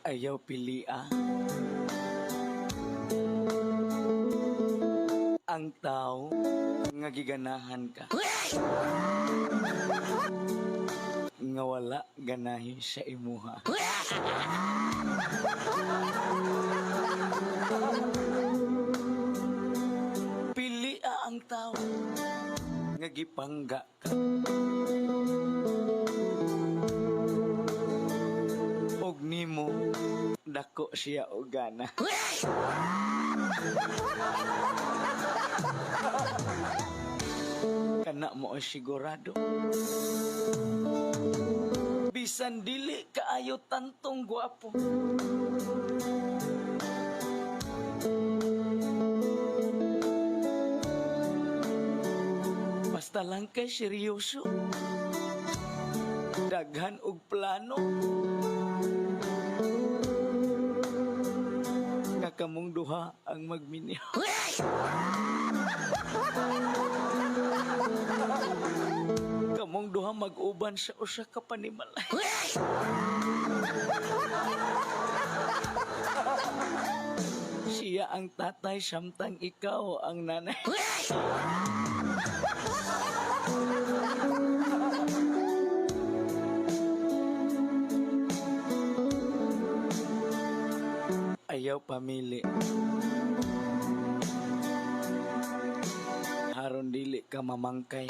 Ayaw pilia ang tao nga giganahan ka, nga wala ganahin sa imuha. Pilia ang tao nga gipangga ka, og nimo dako siya og gana. Kana mo ay sigurado, bisan dili kaayo tantong gwapo, basta lang kay seryoso, daghan og plano, nga kamong duha ang magminihaw. Kamong duha mag-uban sa usa ka panimalay. Siya ang tatay, samtang ikaw ang nanay. Ayaw pamili, haron dili ka mamangkay.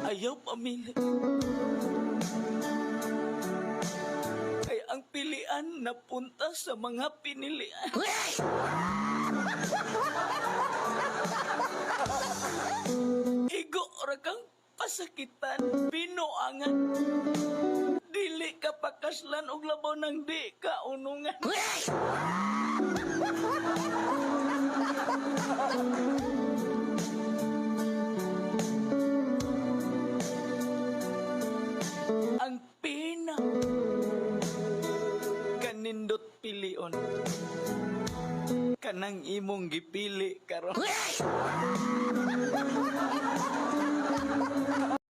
Ayaw pamili, kay ang pilian napunta sa mga pinilian. Igo ra kang pasakitan, binuangan, dili ka pakaslan og labaw ng di ka unungan. Ang pina kanindot pilion, kanang imong gipili karon.